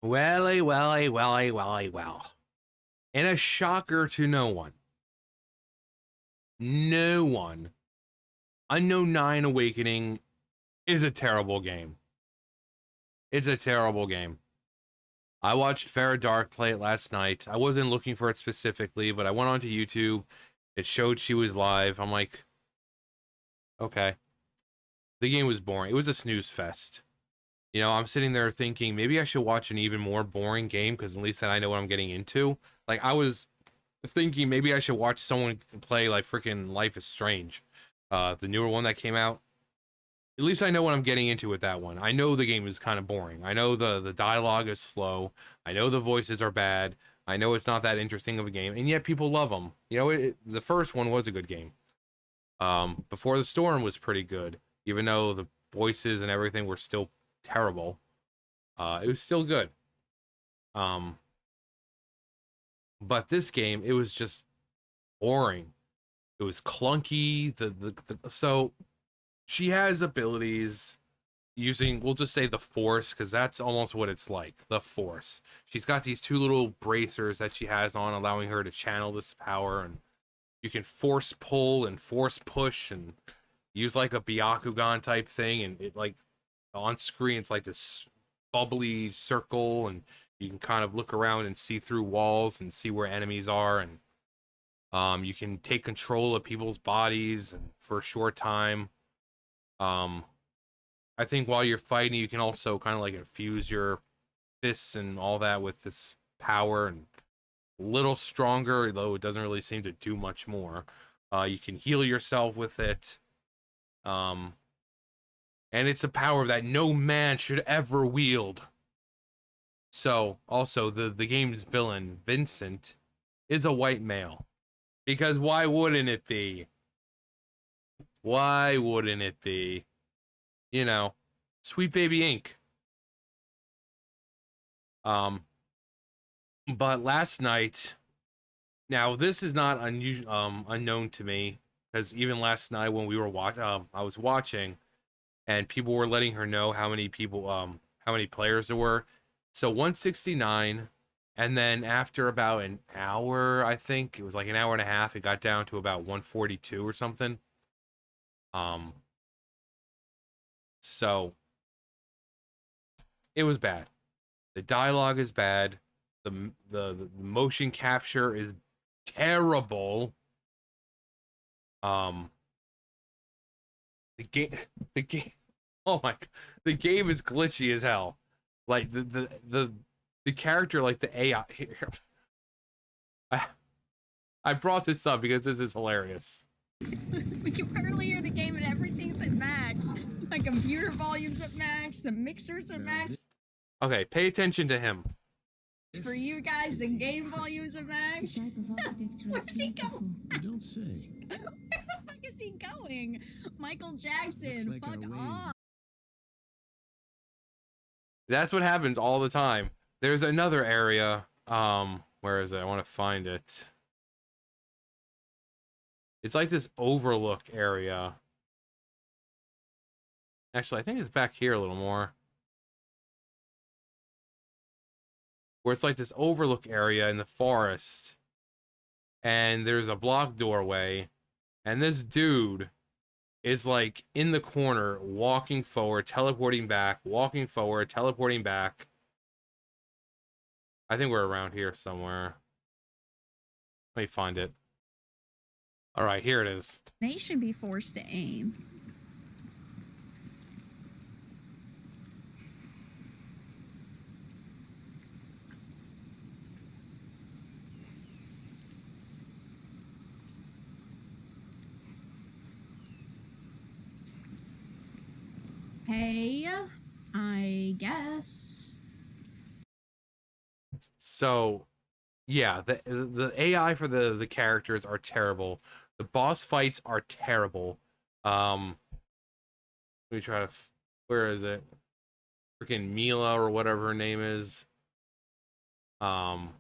Welly, welly, welly, welly, well. And a shocker to no one. No one. Unknown 9 Awakening is a terrible game. It's a terrible game. I watched Farrah Dark play it last night. I wasn't looking for it specifically, but I went onto YouTube. It showed she was live. I'm like, okay. The game was boring. It was a snooze fest. You know, I'm sitting there thinking maybe I should watch an even more boring game because at least then I know what I'm getting into. Like, I was thinking maybe I should watch someone play like freaking Life is Strange, the newer one that came out. At least I know what I'm getting into with that one. I know the game is kind of boring. I know the dialogue is slow. I know the voices are bad. I know it's not that interesting of a game, and yet people love them. You know, the first one was a good game. Before the Storm was pretty good, even though the voices and everything were still terrible. It was still good. Um, but this game, it was just boring. It was clunky. So she has abilities using, we'll just say the Force, because that's almost what it's like, the Force. She's got these two little bracers that she has on, allowing her to channel this power, and you can force pull and force push and use like a Byakugan type thing, and it like on screen it's like this bubbly circle, and you can kind of look around and see through walls and see where enemies are, and you can take control of people's bodies and for a short time. Um, I think while you're fighting, you can also kind of like infuse your fists and all that with this power, and a little stronger, though it doesn't really seem to do much more. You can heal yourself with it. Um, and it's a power that no man should ever wield. So, also, the game's villain, Vincent, is a white male. Because why wouldn't it be? Why wouldn't it be? You know, Sweet Baby Inc. Um, but last night, now this is not unusual, unknown to me, because even last night when we were I was watching, and people were letting her know how many players there were. So 169, and then after about an hour, I think it was like an hour and a half, it got down to about 142 or something. Um, so it was bad. The dialogue is bad. The motion capture is terrible. Um, the game, the game. Oh my, the game is glitchy as hell. Like the character, like the AI. Here, I, I brought this up because this is hilarious. We can barely hear the game and everything's at max. My computer volume's at max, the mixer's at max. Okay, pay attention to him. For you guys, the game volume's at max. Where's he going? You don't say. Where the fuck is he going? Michael Jackson, fuck off. That's what happens all the time. There's another area. Where is it? I want to find it. It's like this overlook area. Actually, I think it's back here a little more. Where it's like this overlook area in the forest. And there's a blocked doorway. And this dude is like in the corner, walking forward, teleporting back, walking forward, teleporting back. I think we're around here somewhere. Let me find it. All right, here it is. They should be forced to aim. Hey, I guess. So, yeah, the AI for the characters are terrible. The boss fights are terrible. Let me try to. Where is it? Freaking Mila or whatever her name is. Um.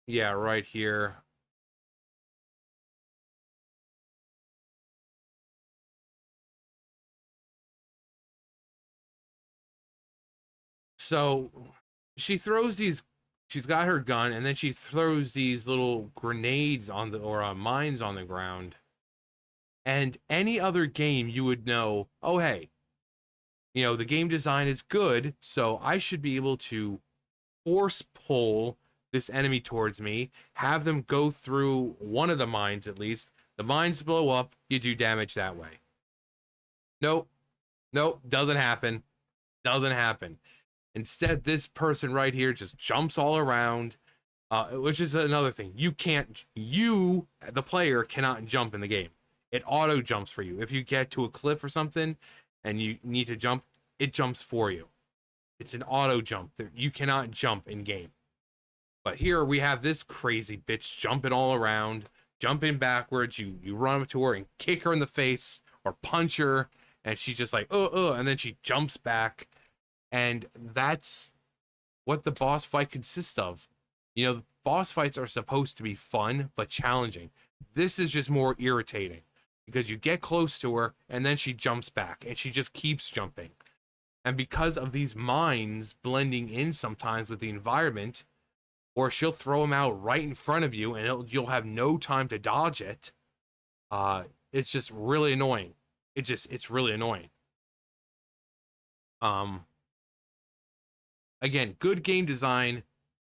Yeah, right here. So she throws these. She's got her gun, and then she throws these little grenades on the or mines on the ground. And any other game, you would know. Oh, hey, the game design is good, so I should be able to force pull this enemy towards me, have them go through one of the mines at least. The mines blow up, you do damage that way. Nope, nope, doesn't happen. Doesn't happen. Instead, this person right here just jumps all around, which is another thing. The player, cannot jump in the game. It auto jumps for you. If you get to a cliff or something and you need to jump, it jumps for you. It's an auto jump. You cannot jump in game. But here we have this crazy bitch jumping all around, jumping backwards. You run up to her and kick her in the face or punch her, and she's just like, and then she jumps back. And that's what the boss fight consists of. Boss fights are supposed to be fun, but challenging. This is just more irritating because you get close to her and then she jumps back and she just keeps jumping. And because of these mines blending in sometimes with the environment, or she'll throw them out right in front of you and you'll have no time to dodge it. It's just really annoying. It's really annoying. Again, good game design.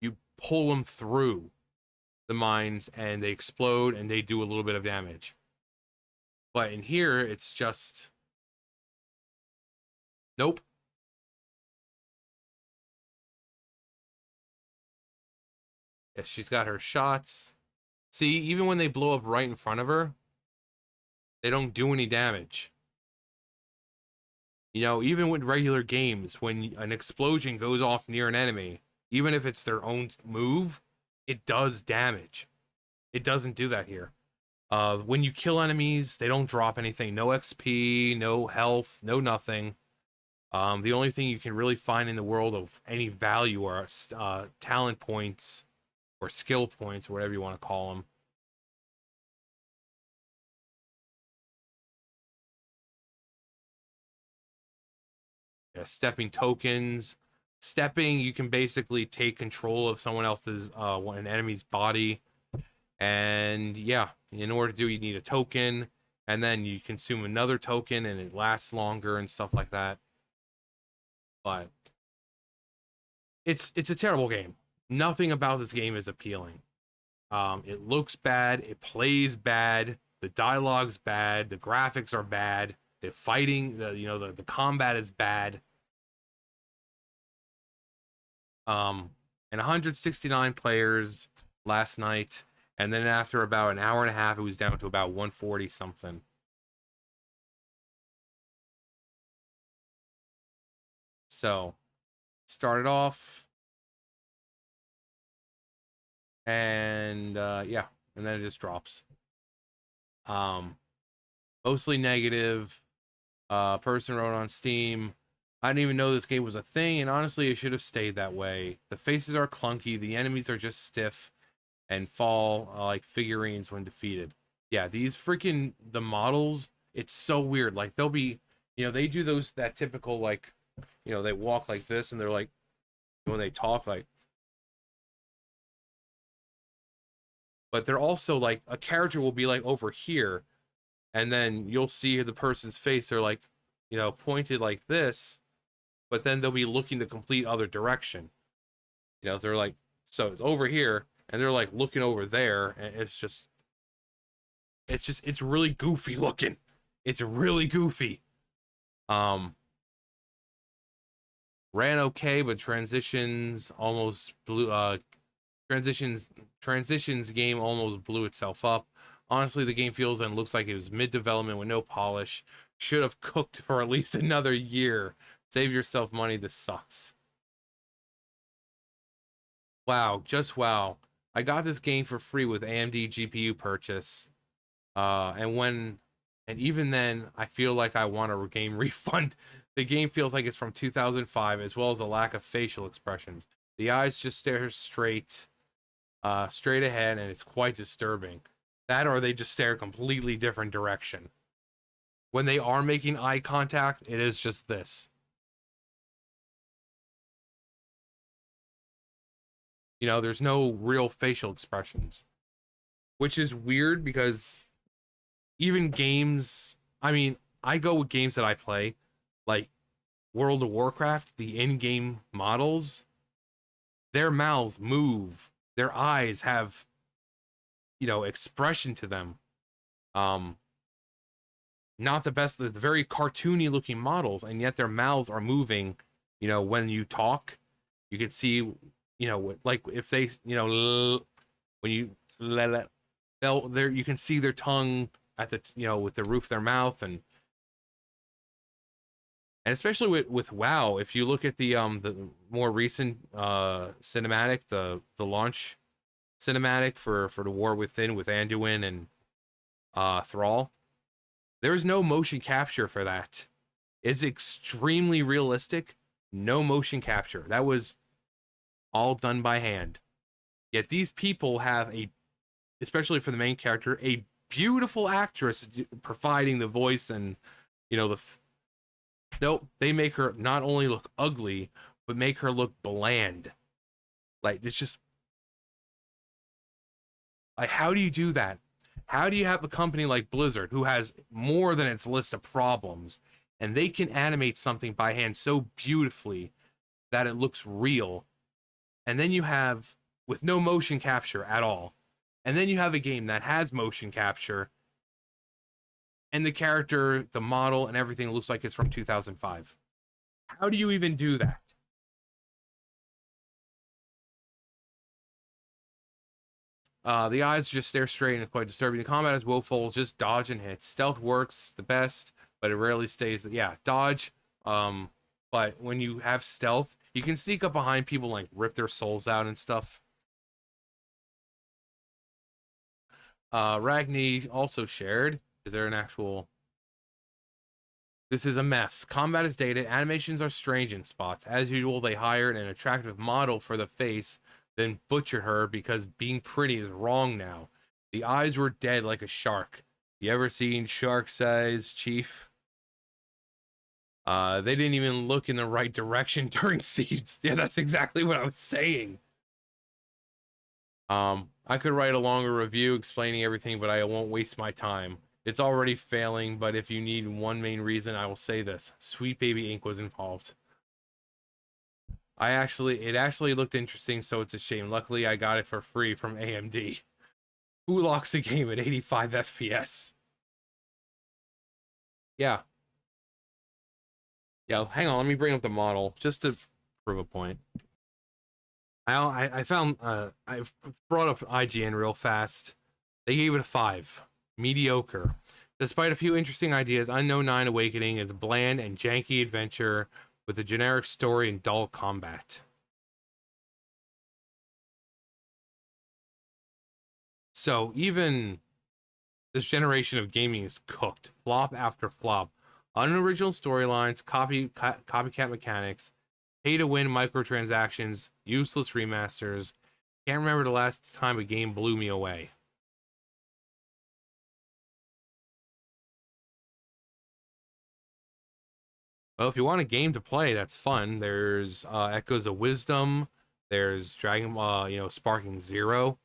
You pull them through the mines and they explode and they do a little bit of damage. But in here, it's just nope. Yeah, she's got her shots. See, even when they blow up right in front of her, they don't do any damage. Even with regular games, when an explosion goes off near an enemy, even if it's their own move, it does damage. It doesn't do that here. When you kill enemies, they don't drop anything. No XP, no health, no nothing. The only thing you can really find in the world of any value are talent points or skill points, or whatever you want to call them. Yeah, stepping tokens. Stepping, you can basically take control of someone else's, an enemy's body. And yeah, in order to do, you need a token, and then you consume another token, and it lasts longer and stuff like that. But it's a terrible game. Nothing about this game is appealing. It looks bad. It plays bad. The dialogue's bad. The graphics are bad. The fighting, the combat is bad. And 169 players last night, and then after about an hour and a half, it was down to about 140 something. So, started off, and yeah, and then it just drops. Mostly negative. Person wrote on Steam, I didn't even know this game was a thing, and honestly, it should have stayed that way. The faces are clunky, the enemies are just stiff, and fall like figurines when defeated. Yeah, these freaking, the models, it's so weird. Like, they'll be, they do that typical, like, they walk like this, and they're like, when they talk, like, but they're also like, a character will be like over here, and then you'll see the person's face, they're like, pointed like this, but then they'll be looking the complete other direction. They're like, so it's over here, and they're like looking over there, and it's really goofy looking. It's really goofy. Ran okay, but transitions almost blew. Transitions game almost blew itself up. Honestly, the game feels and looks like it was mid-development with no polish. Should have cooked for at least another year. Save yourself money. This sucks. Wow, just wow. I got this game for free with AMD GPU purchase. And even then, I feel like I want a game refund. The game feels like it's from 2005, as well as a lack of facial expressions. The eyes just stare straight ahead, and it's quite disturbing. That, or they just stare a completely different direction. When they are making eye contact, it is just this. You know, there's no real facial expressions, which is weird because even games, I mean, I go with games that I play, like World of Warcraft, the in-game models, their mouths move, their eyes have, you know, expression to them. Um, Not the best, the very cartoony looking models, and yet their mouths are moving, you know, when you talk. You can see, you know, like if they, you know, when you they'll there you can see their tongue at the, you know, with the roof of their mouth. And especially with WoW, if you look at the more recent cinematic, the launch cinematic for the War Within with Anduin and Thrall, there is no motion capture for that. It's extremely realistic, no motion capture. That was all done by hand. Yet these people have a, especially for the main character, a beautiful actress providing the voice and, you know, nope, they make her not only look ugly, but make her look bland. Like, it's just, like, how do you do that? How do you have a company like Blizzard, who has more than its list of problems, and they can animate something by hand so beautifully that it looks real, and then you have, with no motion capture at all, and then you have a game that has motion capture, and the character, the model, and everything looks like it's from 2005? How do you even do that? The eyes just stare straight and it's quite disturbing. The combat is woeful, just dodge and hit. Stealth works the best, but it rarely stays. Yeah, dodge. But when you have stealth, you can sneak up behind people and like rip their souls out and stuff. Ragni also shared. Is there an actual? This is a mess. Combat is dated. Animations are strange in spots. As usual, they hired an attractive model for the face, then butchered her because being pretty is wrong now. The eyes were dead like a shark. You ever seen Shark's Eyes, Chief? They didn't even look in the right direction during scenes. Yeah, that's exactly what I was saying. I could write a longer review explaining everything, but I won't waste my time. It's already failing, but if you need one main reason, I will say this. Sweet Baby Inc. was involved. It actually looked interesting, so it's a shame. Luckily, I got it for free from AMD. Who locks a game at 85 FPS? Yeah. Yeah, hang on, let me bring up the model, just to prove a point. I found, I brought up IGN real fast. They gave it a 5. Mediocre. Despite a few interesting ideas, Unknown 9 Awakening is a bland and janky adventure with a generic story and dull combat. So even this generation of gaming is cooked, flop after flop. Unoriginal storylines, copycat mechanics, pay to win microtransactions, useless remasters. Can't remember the last time a game blew me away. Well, if you want a game to play that's fun, there's Echoes of Wisdom, there's Sparking Zero.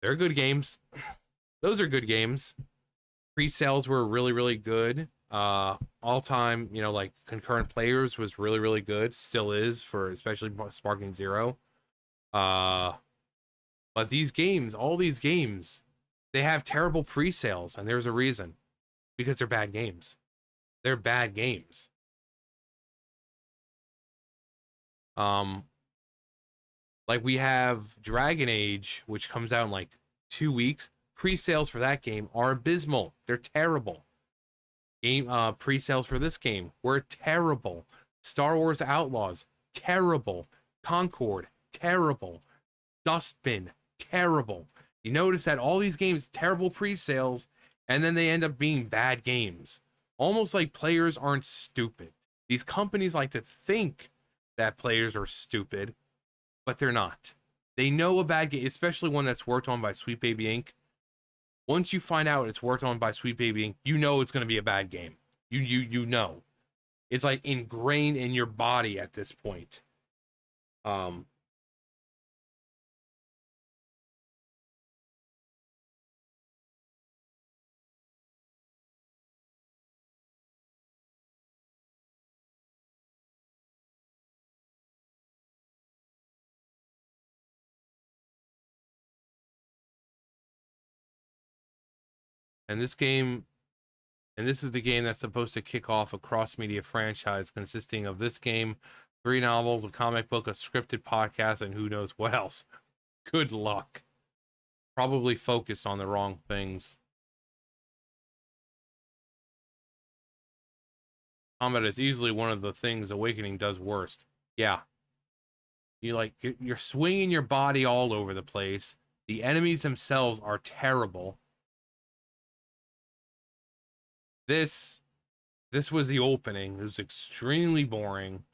They're good games. Those are good games. Pre-sales were really, really good. All-time, like concurrent players was really, really good. Still is, for especially Sparking Zero. But these games, all these games, they have terrible pre-sales, and there's a reason. Because they're bad games. They're bad games. Like we have Dragon Age, which comes out in like 2 weeks. Pre-sales for that game are abysmal. They're terrible. Pre-sales for this game were terrible. Star Wars Outlaws, terrible. Concord, terrible. Dustbin, terrible. You notice that all these games, terrible pre-sales, and then they end up being bad games. Almost like players aren't stupid. These companies like to think that players are stupid, but they're not. They know a bad game, especially one that's worked on by Sweet Baby Inc. Once you find out it's worked on by Sweet Baby Inc., you know it's going to be a bad game. You know. It's like ingrained in your body at this point. And this game, and this is the game that's supposed to kick off a cross-media franchise consisting of this game, 3 novels, a comic book, a scripted podcast, and who knows what else. Good luck. Probably focused on the wrong things. Combat is easily one of the things Awakening does worst. Yeah. You're swinging your body all over the place. The enemies themselves are terrible. This was the opening. It was extremely boring.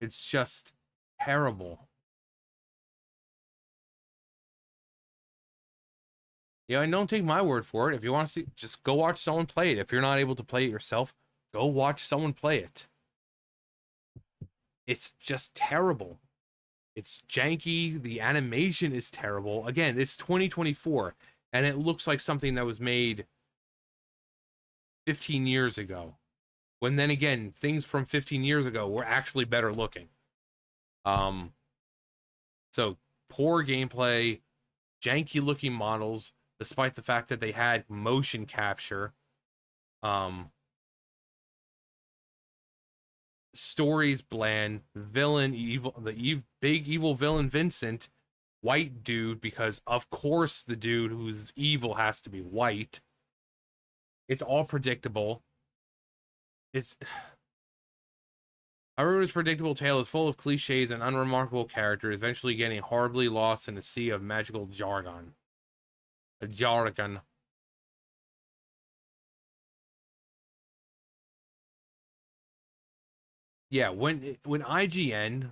It's just terrible. Yeah, and don't take my word for it. If you want to see, just go watch someone play it. If you're not able to play it yourself, go watch someone play it. It's just terrible. It's janky. The animation is terrible. Again, it's 2024, and it looks like something that was made 15 years ago. When then again, things from 15 years ago were actually better looking. So poor gameplay, janky looking models, despite the fact that they had motion capture. Stories bland, villain evil, big evil villain Vincent, white dude, because of course the dude who's evil has to be white. It's all predictable. It's Haru's predictable tale is full of cliches and unremarkable characters, eventually getting horribly lost in a sea of magical jargon. A jargon. Yeah, when IGN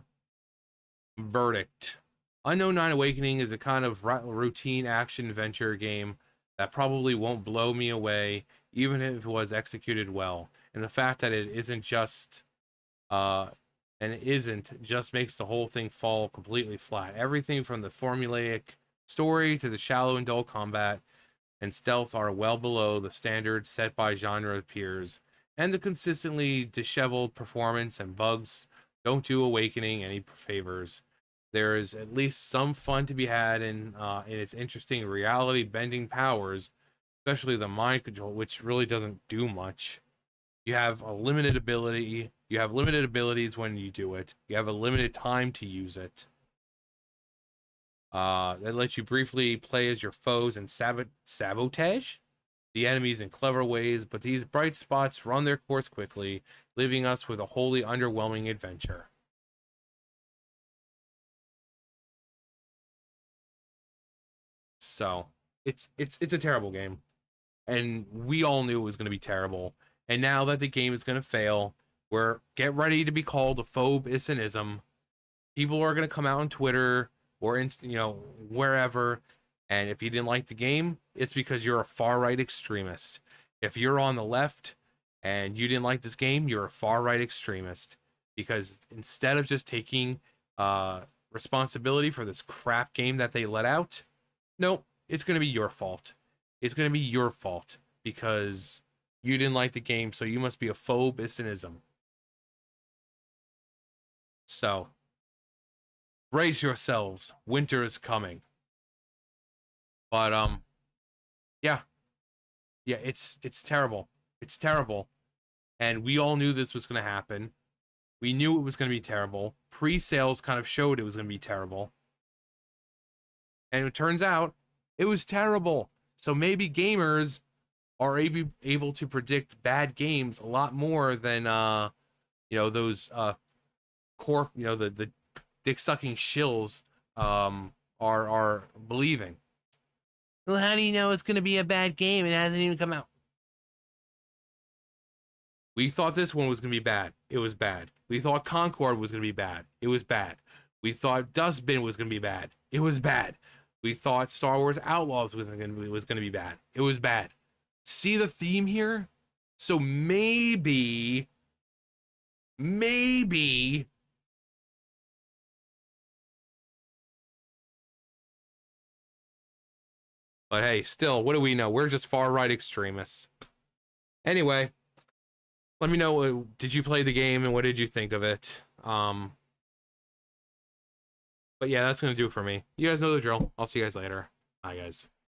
verdict, Unknown Nine Awakening is a kind of routine action adventure game that probably won't blow me away, even if it was executed well. And the fact that it isn't just and it isn't just makes the whole thing fall completely flat. Everything from the formulaic story to the shallow and dull combat and stealth are well below the standards set by genre peers, and the consistently disheveled performance and bugs don't do Awakening any favors. There is at least some fun to be had in its interesting reality bending powers, especially the mind control, which really doesn't do much. You have a limited ability. You have limited abilities when you do it. You have a limited time to use it. That lets you briefly play as your foes and sabotage the enemies in clever ways, but these bright spots run their course quickly, leaving us with a wholly underwhelming adventure. So it's a terrible game, and we all knew it was going to be terrible. And now that the game is going to fail, get ready to be called a phobe-ism. People are going to come out on Twitter or wherever, and if you didn't like the game, it's because you're a far right extremist. If you're on the left and you didn't like this game, you're a far right extremist, because instead of just taking responsibility for this crap game that they let out, nope, it's going to be your fault. It's going to be your fault because you didn't like the game, so you must be a phobe-ism. So brace yourselves, winter is coming. But yeah, it's terrible. It's terrible, and we all knew this was going to happen. We knew it was going to be terrible. Pre-sales kind of showed it was going to be terrible, and it turns out it was terrible. So maybe gamers are able to predict bad games a lot more than those the dick sucking shills are believing. Well, how do you know it's going to be a bad game? It hasn't even come out. We thought this one was going to be bad. It was bad. We thought Concord was going to be bad. It was bad. We thought Dustbin was going to be bad. It was bad. We thought Star Wars Outlaws was going to be bad. It was bad. See the theme here? So maybe but hey, still, what do we know? We're just far right extremists. Anyway, Let me know, did you play the game and what did you think of it? But yeah, that's gonna do it for me. You guys know the drill. I'll see you guys later. Bye, guys.